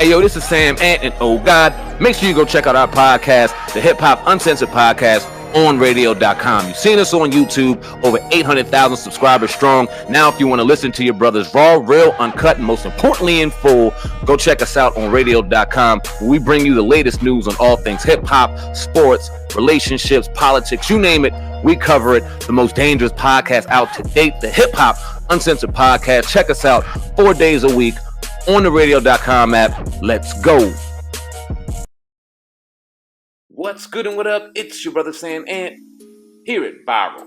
Hey, yo, this is SamAnt, and oh, God, make sure you go check out our podcast, the Hip Hop Uncensored Podcast, on radio.com. You've seen us on YouTube, over 800,000 subscribers strong. Now, if you want to listen to your brothers raw, real, uncut, and most importantly in full, go check us out on radio.com, where we bring you the latest news on all things hip-hop, sports, relationships, politics, you name it, we cover it. The most dangerous podcast out to date, the Hip Hop Uncensored Podcast. Check us out 4 days a week on the radio.com app. Let's go. What's good and what up? It's your brother SamAnt here at Viral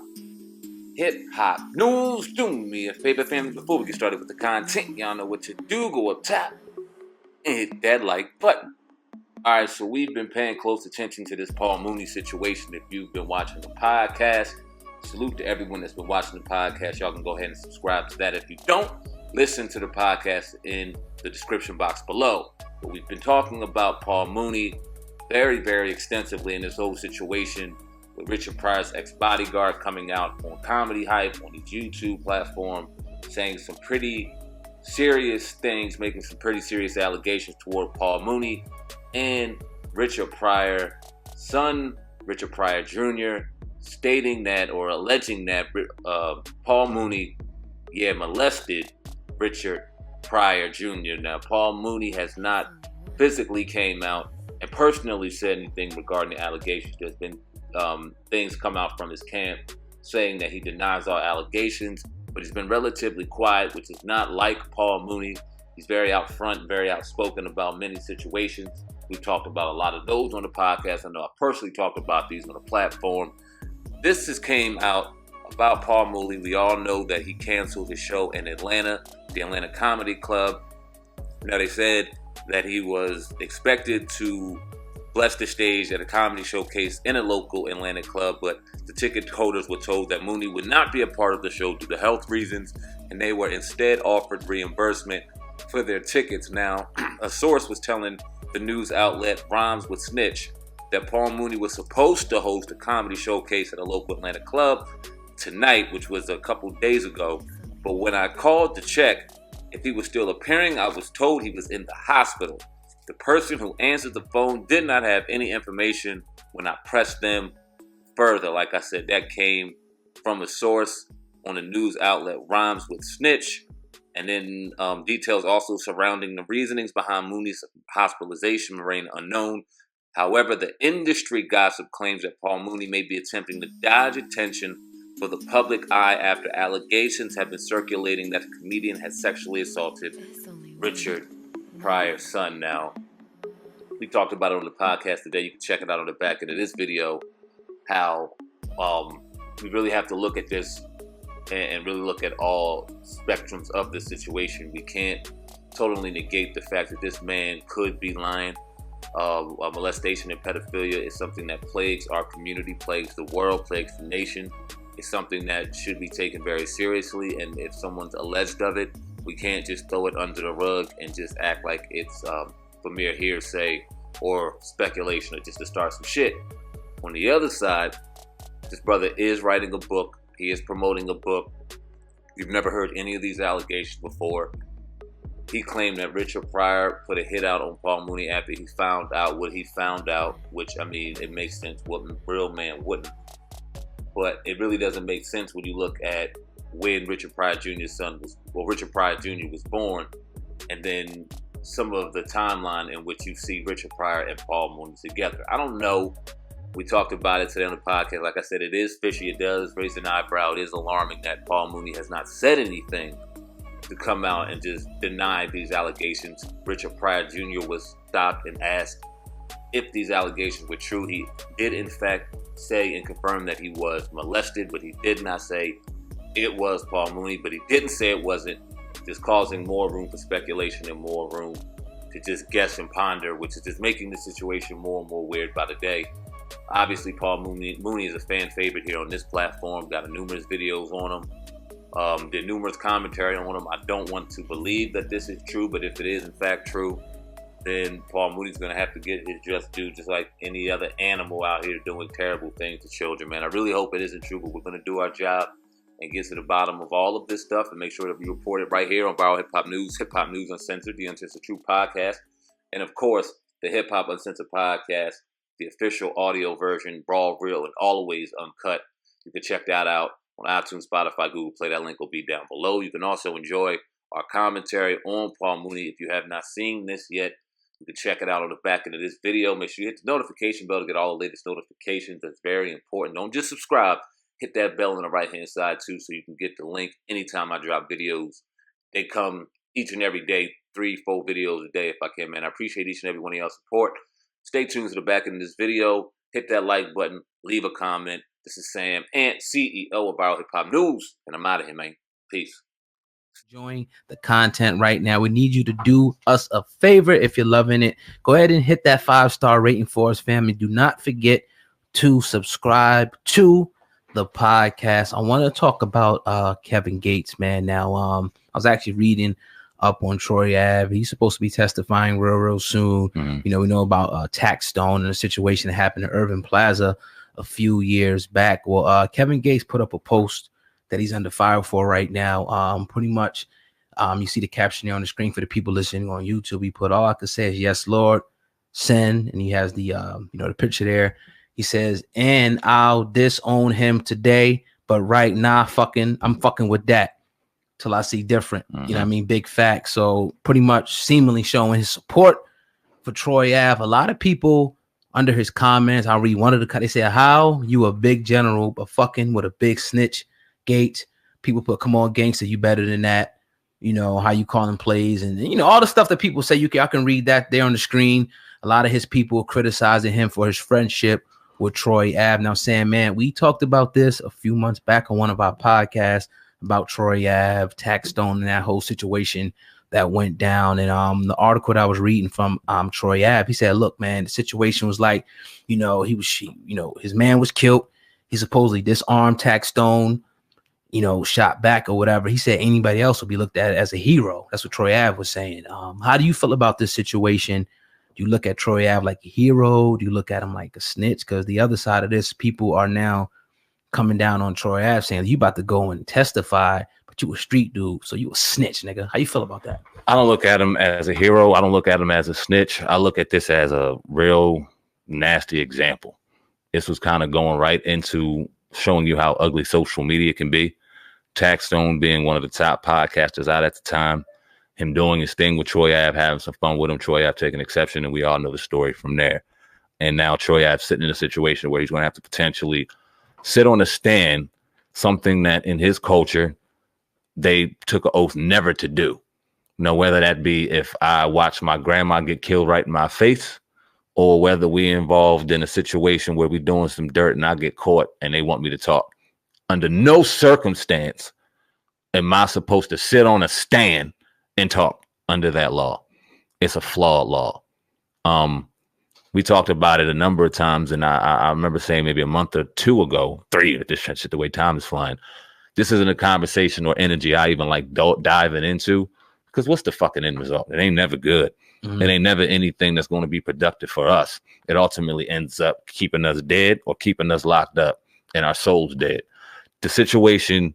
Hip Hop News. Do me a favor, family, before we get started with the content. Y'all know what to do. Go up top and hit that like button. Alright, so we've been paying close attention to this Paul Mooney situation. If you've been watching the podcast, salute to everyone that's been watching the podcast. Y'all can go ahead and subscribe to that. If you don't, listen to the podcast in the description box below. But we've been talking about Paul Mooney very, very extensively in this whole situation with Richard Pryor's ex-bodyguard coming out on Comedy Hype on his YouTube platform, saying some pretty serious things, making some pretty serious allegations toward Paul Mooney and Richard Pryor, son Richard Pryor Jr., stating that or alleging that Paul Mooney, molested Richard Pryor Jr. Now, Paul Mooney has not physically came out and personally said anything regarding the allegations. There's been things come out from his camp saying that he denies all allegations, but he's been relatively quiet, which is not like Paul Mooney. He's very out front, very outspoken about many situations. We've talked about a lot of those on the podcast. I know I personally talked about these on the platform. This just came out about Paul Mooney. We all know that he canceled his show in Atlanta, the Atlanta Comedy Club. Now, they said that he was expected to bless the stage at a comedy showcase in a local Atlanta club, but the ticket holders were told that Mooney would not be a part of the show due to health reasons, and they were instead offered reimbursement for their tickets. Now, a source was telling the news outlet Rhymes with Snitch that Paul Mooney was supposed to host a comedy showcase at a local Atlanta club tonight, which was a couple days ago. But when I called to check if he was still appearing, I was told he was in the hospital. The person who answered the phone did not have any information when I pressed them further. Like I said, that came from a source on the news outlet Rhymes with Snitch. And then details also surrounding the reasonings behind Mooney's hospitalization remain unknown. However, the industry gossip claims that Paul Mooney may be attempting to dodge attention for the public eye after allegations have been circulating that the comedian had sexually assaulted Richard Pryor's son. Now, we talked about it on the podcast today. You can check it out on the back end of this video, how we really have to look at this and really look at all spectrums of the situation. We can't totally negate the fact that this man could be lying. Molestation and pedophilia is something that plagues our community, plagues the world, plagues the nation. It's something that should be taken very seriously, and if someone's alleged of it, we can't just throw it under the rug and just act like it's for mere hearsay or speculation or just to start some shit. On the other side, this brother is writing a book. He is promoting a book. You've never heard any of these allegations before. He claimed that Richard Pryor put a hit out on Paul Mooney after he found out what he found out, which, I mean, it makes sense. What real man wouldn't? But it really doesn't make sense when you look at when Richard Pryor Jr.'s son was, Richard Pryor Jr. was born, and then some of the timeline in which you see Richard Pryor and Paul Mooney together. I don't know. We talked about it today on the podcast. Like I said, it is fishy. It does raise an eyebrow. It is alarming that Paul Mooney has not said anything to come out and just deny these allegations. Richard Pryor Jr. was stopped and asked if these allegations were true. He did, in fact, say and confirm that he was molested, but he did not say it was Paul Mooney, but he didn't say it wasn't, just causing more room for speculation and more room to just guess and ponder, which is just making the situation more and more weird by the day. Obviously, Paul Mooney is a fan favorite here on this platform. Got numerous videos on him. Did numerous commentary on him. I don't want to believe that this is true, but if it is in fact true, then Paul Mooney's going to have to get his just due, just like any other animal out here doing terrible things to children, man. I really hope it isn't true, but we're going to do our job and get to the bottom of all of this stuff and make sure that we report it right here on Viral Hip Hop News, Hip Hop News Uncensored, the Uncensored True podcast. And of course, the Hip Hop Uncensored podcast, the official audio version, raw, real, and always uncut. You can check that out on iTunes, Spotify, Google Play. That link will be down below. You can also enjoy our commentary on Paul Mooney. If you have not seen this yet, you can check it out on the back end of this video. Make sure you hit the notification bell to get all the latest notifications. That's very important. Don't just subscribe. Hit that bell on the right-hand side, too, so you can get the link anytime I drop videos. They come each and every day, 3-4 videos a day if I can, man. I appreciate each and every one of y'all's support. Stay tuned to the back end of this video. Hit that like button. Leave a comment. This is SamAnt, CEO of Viral Hip Hop News, and I'm out of here, man. Peace. Enjoying the content right now. We need you to do us a favor. If you're loving it, go ahead and hit that 5-star rating for us, family. Do not forget to subscribe to the podcast. I want to talk about Kevin Gates, man. Now, I was actually reading up on Troy Ave. He's supposed to be testifying real soon. You know, we know about Taxstone and a situation that happened in Irving Plaza a few years back. Well, Kevin Gates put up a post that he's under fire for right now. Pretty much, you see the caption there on the screen for the people listening on YouTube. He put, "All I can say is yes, Lord, send," and he has the the picture there. He says, "And I'll disown him today, but right now, I'm fucking with that till I see different." You know what I mean? Big fact. So pretty much seemingly showing his support for Troy Ave. A lot of people under his comments, I'll read one of the cut. They say, "How you a big general, but fucking with a big snitch, Gates." People put, "Come on, gangster, you better than that." You know, how you calling plays and, you know, all the stuff that people say. I can read that there on the screen. A lot of his people criticizing him for his friendship with Troy Ave. Now, Sam, man, we talked about this a few months back on one of our podcasts about Troy Ave, Taxstone, and that whole situation that went down. And the article that I was reading from Troy Ave, he said, "Look, man, the situation was like, his man was killed. He supposedly disarmed Taxstone, shot back or whatever." He said anybody else would be looked at as a hero. That's what Troy Ave was saying. How do you feel about this situation? Do you look at Troy Ave like a hero? Do you look at him like a snitch? Because the other side of this, people are now coming down on Troy Ave saying, "You about to go and testify, but you a street dude, so you a snitch, nigga." How you feel about that? I don't look at him as a hero. I don't look at him as a snitch. I look at this as a real nasty example. This was kind of going right into showing you how ugly social media can be. Taxstone being one of the top podcasters out at the time, him doing his thing with Troy Ave, having some fun with him, Troy Ave taking exception, and we all know the story from there. And now Troy Ave sitting in a situation where he's going to have to potentially sit on a stand, something that in his culture, they took an oath never to do. Whether that be if I watch my grandma get killed right in my face, or whether we involved in a situation where we're doing some dirt and I get caught and they want me to talk. Under no circumstance am I supposed to sit on a stand and talk under that law. It's a flawed law. We talked about it a number of times, and I remember saying maybe a month or two ago, 3, at this shit, the way time is flying. This isn't a conversation or energy I even like diving into, because what's the fucking end result? It ain't never good. It ain't never anything that's going to be productive for us. It ultimately ends up keeping us dead or keeping us locked up and our souls dead. The situation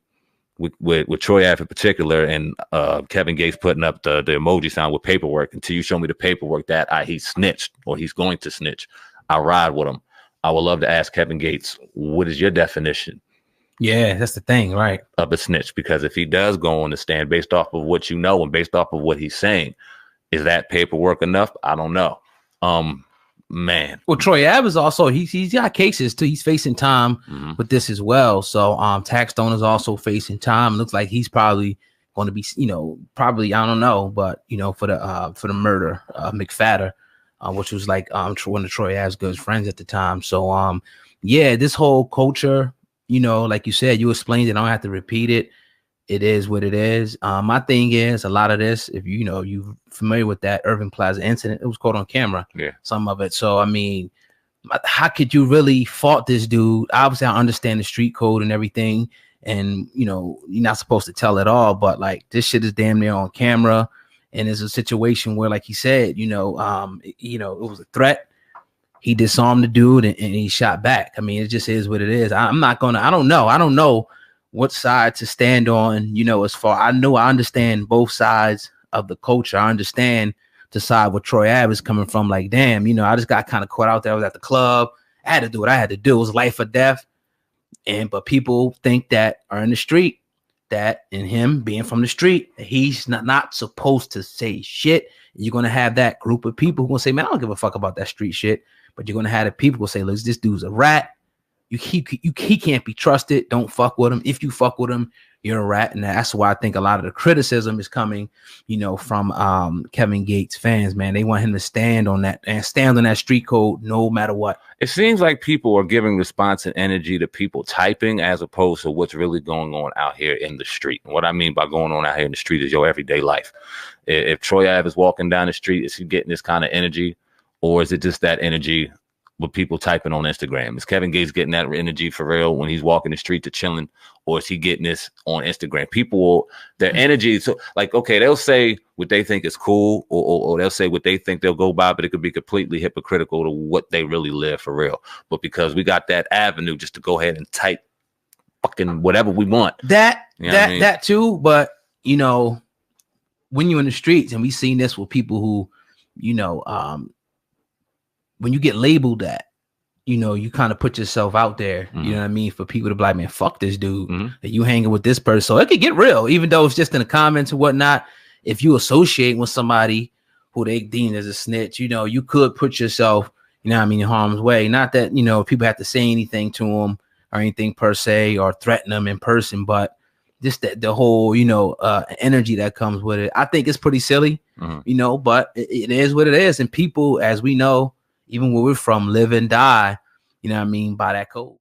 with Troy Ave in particular, and Kevin Gates putting up the emoji sign with paperwork, until you show me the paperwork that he snitched or he's going to snitch, I'll ride with him. I would love to ask Kevin Gates, what is your definition? Yeah, that's the thing, right? Of a snitch. Because if he does go on the stand based off of what you know and based off of what he's saying, is that paperwork enough? I don't know. Man. Well, Troy Ave is also, he's got cases too. He's facing time with this as well. So Taxstone is also facing time. It looks like he's probably going to be, probably, I don't know, but for the murder of McFadder, which was like one of Troy Ave's good friends at the time. So yeah, this whole culture, like you said, you explained it. I don't have to repeat it. It is what it is. My thing is, a lot of this, if you're familiar with that Irving Plaza incident, it was caught on camera. Yeah, some of it. So I mean, how could you really fault this dude? Obviously, I understand the street code and everything, and you're not supposed to tell it all, but like this shit is damn near on camera, and it's a situation where, like he said, it was a threat. He disarmed the dude and he shot back. I mean, it just is what it is. I don't know what side to stand on, as far I understand both sides of the culture. I understand to side with Troy Ave is coming from. Like, damn, you know, I just got kind of caught out there. I was at the club. I had to do what I had to do. It was life or death. But people think that are in the street, that in him being from the street, he's not supposed to say shit. You're going to have that group of people who will say, man, I don't give a fuck about that street shit. But you're going to have the people who say, look, this dude's a rat. He can't be trusted. Don't fuck with him. If you fuck with him, you're a rat. And that's why I think a lot of the criticism is coming, you know, from Kevin Gates fans, man. They want him to stand on that street code no matter what. It seems like people are giving response and energy to people typing as opposed to what's really going on out here in the street. And what I mean by going on out here in the street is your everyday life. If Troy Ave is walking down the street, is he getting this kind of energy, or is it just that energy with people typing on Instagram? Is Kevin Gates getting that energy for real when he's walking the street to chilling, or is he getting this on Instagram? People, their energy, so like, okay, they'll say what they think is cool, or they'll say what they think they'll go by, but it could be completely hypocritical to what they really live for real. But because we got that avenue just to go ahead and type fucking whatever we want. That I mean? that too, but you know, when you're in the streets, and we've seen this with people who, you know, when you get labeled that, you know, you kind of put yourself out there, you know what I mean, for people to be like, man, fuck this dude, that you hanging with this person. So it could get real, even though it's just in the comments or whatnot. If you associate with somebody who they deem as a snitch, you know, you could put yourself, you know what I mean, in harm's way. Not that, you know, people have to say anything to them or anything per se, or threaten them in person, but just the whole, you know, energy that comes with it. I think it's pretty silly, you know, but it is what it is. And people, as we know, even where we're from, live and die, you know what I mean, by that code.